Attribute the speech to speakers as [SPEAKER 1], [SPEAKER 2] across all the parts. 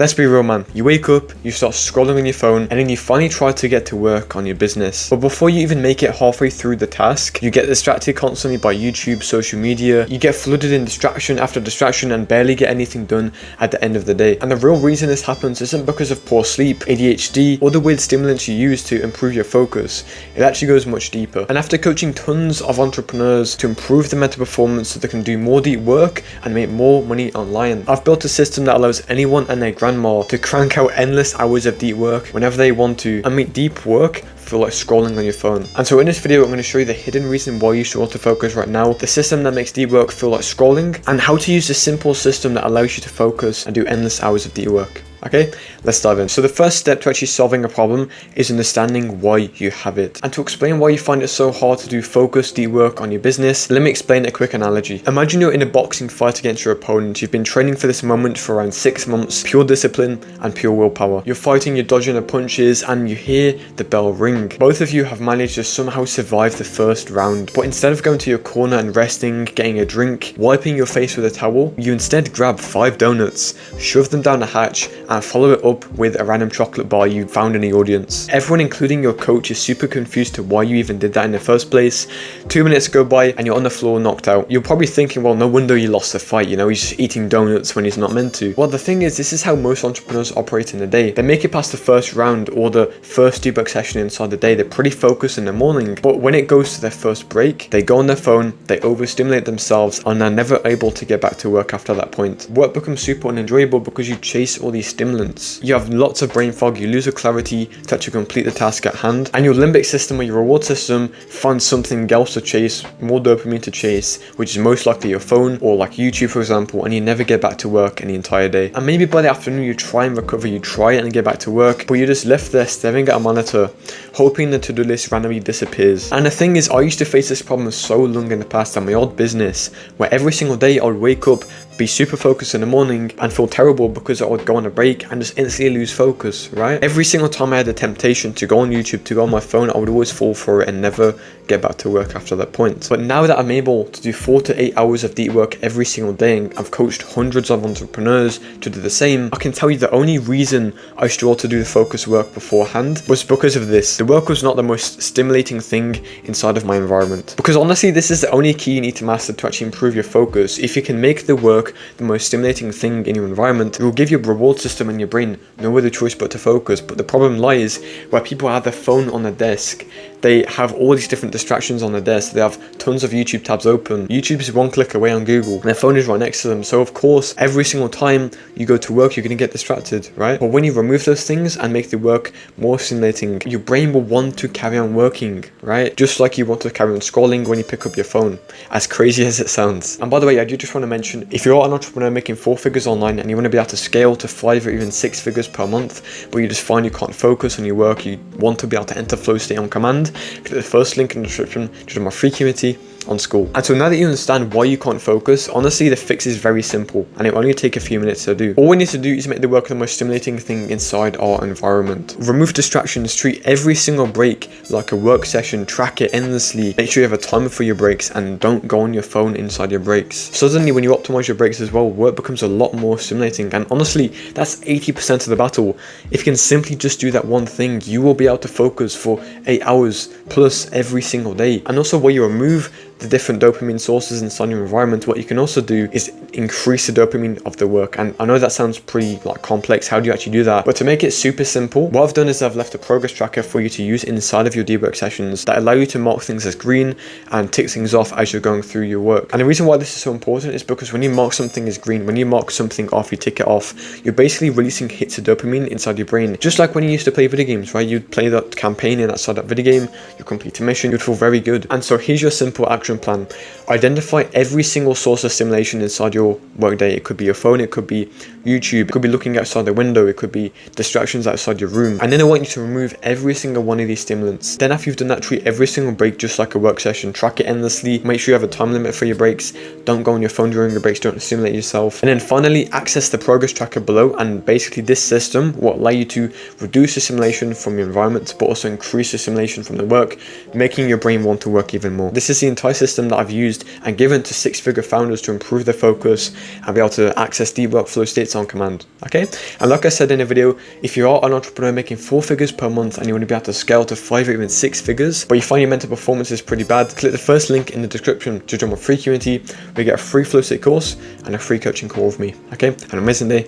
[SPEAKER 1] Let's be real, man. You wake up, you start scrolling on your phone, and then you finally try to get to work on your business. But before you even make it halfway through the task, you get distracted constantly by YouTube, social media, you get flooded in distraction after distraction and barely get anything done at the end of the day. And the real reason this happens isn't because of poor sleep, ADHD, or the weird stimulants you use to improve your focus. It actually goes much deeper. And after coaching tons of entrepreneurs to improve their mental performance so they can do more deep work and make more money online, I've built a system that allows anyone and their grandma to crank out endless hours of deep work whenever they want to and make deep work feel like scrolling on your phone. And so in this video, I'm going to show you the hidden reason why you should autofocus right now, the system that makes deep work feel like scrolling, and how to use the simple system that allows you to focus and do endless hours of deep work. Okay, let's dive in. So the first step to actually solving a problem is understanding why you have it. And to explain why you find it so hard to do focused deep work on your business, let me explain a quick analogy. Imagine you're in a boxing fight against your opponent. You've been training for this moment for around 6 months, pure discipline and pure willpower. You're fighting, you're dodging the punches, and you hear the bell ring. Both of you have managed to somehow survive the first round, but instead of going to your corner and resting, getting a drink, wiping your face with a towel, you instead grab 5 donuts, shove them down a hatch, and follow it up with a random chocolate bar you found in the audience. Everyone, including your coach, is super confused to why you even did that in the first place. 2 minutes go by and you're on the floor knocked out. You're probably thinking, well, no wonder you lost the fight, you know, he's just eating donuts when he's not meant to. Well, the thing is, this is how most entrepreneurs operate in the day. They make it past the first round or the first debug session inside the day. They're pretty focused in the morning, but when it goes to their first break, they go on their phone, they overstimulate themselves, and are never able to get back to work after that point. Work becomes super unenjoyable because you chase all these stimulants. You have lots of brain fog, you lose the clarity to actually complete the task at hand, and your limbic system or your reward system finds something else to chase, more dopamine to chase, which is most likely your phone or like YouTube, for example, and you never get back to work in the entire day. And maybe by the afternoon you try and recover, you try it and get back to work, but you're just left there staring at a monitor, hoping the to-do list randomly disappears. And the thing is, I used to face this problem so long in the past at my old business, where every single day I would wake up, be super focused in the morning and feel terrible because I would go on a break and just instantly lose focus, right? Every single time I had the temptation to go on YouTube, to go on my phone, I would always fall for it and never get back to work after that point. But now that I'm able to do 4 to 8 hours of deep work every single day, and I've coached hundreds of entrepreneurs to do the same, I can tell you the only reason I struggled to do the focus work beforehand was because of this. The work was not the most stimulating thing inside of my environment. Because honestly, this is the only key you need to master to actually improve your focus. If you can make the work the most stimulating thing in your environment, it will give your reward system in your brain no other choice but to focus. But the problem lies where people have their phone on the desk. They have all these different distractions on the desk. They have tons of YouTube tabs open. YouTube is 1 click away on Google, and their phone is right next to them. So of course, every single time you go to work, you're going to get distracted, right? But when you remove those things and make the work more stimulating, your brain will want to carry on working, right? Just like you want to carry on scrolling when you pick up your phone, as crazy as it sounds. And by the way, I do just want to mention, if you're an entrepreneur making 4 figures online and you want to be able to scale to 5 or even 6 figures per month, but you just find you can't focus on your work, you want to be able to enter flow state on command, click the first link in the description to join my free community on school. And so now that you understand why you can't focus, honestly the fix is very simple and it will only take a few minutes to do. All we need to do is make the work the most stimulating thing inside our environment. Remove distractions, treat every single break like a work session, track it endlessly, make sure you have a timer for your breaks, and don't go on your phone inside your breaks. Suddenly when you optimize your breaks as well, work becomes a lot more stimulating, and honestly that's 80% of the battle. If you can simply just do that one thing, you will be able to focus for 8 hours plus every single day. And also while you remove the different dopamine sources inside your environment, what you can also do is increase the dopamine of the work. And I know that sounds pretty like complex, how do you actually do that? But to make it super simple, what I've done is I've left a progress tracker for you to use inside of your deep work sessions that allow you to mark things as green and tick things off as you're going through your work. And the reason why this is so important is because when you mark something as green, when you mark something off, you tick it off, you're basically releasing hits of dopamine inside your brain. Just like when you used to play video games, right? You'd play that campaign inside that video game, you complete a mission, you'd feel very good. And so here's your simple action plan. Identify every single source of stimulation inside your workday. It could be your phone, it could be YouTube, it could be looking outside the window, it could be distractions outside your room. And then I want you to remove every single one of these stimulants. Then after you've done that, treat every single break just like a work session. Track it endlessly, make sure you have a time limit for your breaks, don't go on your phone during your breaks, don't stimulate yourself. And then finally access the progress tracker below, and basically this system will allow you to reduce the stimulation from your environment but also increase the stimulation from the work, making your brain want to work even more. This is the entire system that I've used and given to six-figure founders to improve their focus and be able to access deep workflow states on command. Okay, and like I said in the video, if you are an entrepreneur making 4 figures per month and you want to be able to scale to 5 or even 6 figures, but you find your mental performance is pretty bad, click the first link in the description to join my free community where you get a free flow state course and a free coaching call with me. Okay, have an amazing day.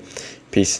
[SPEAKER 1] Peace.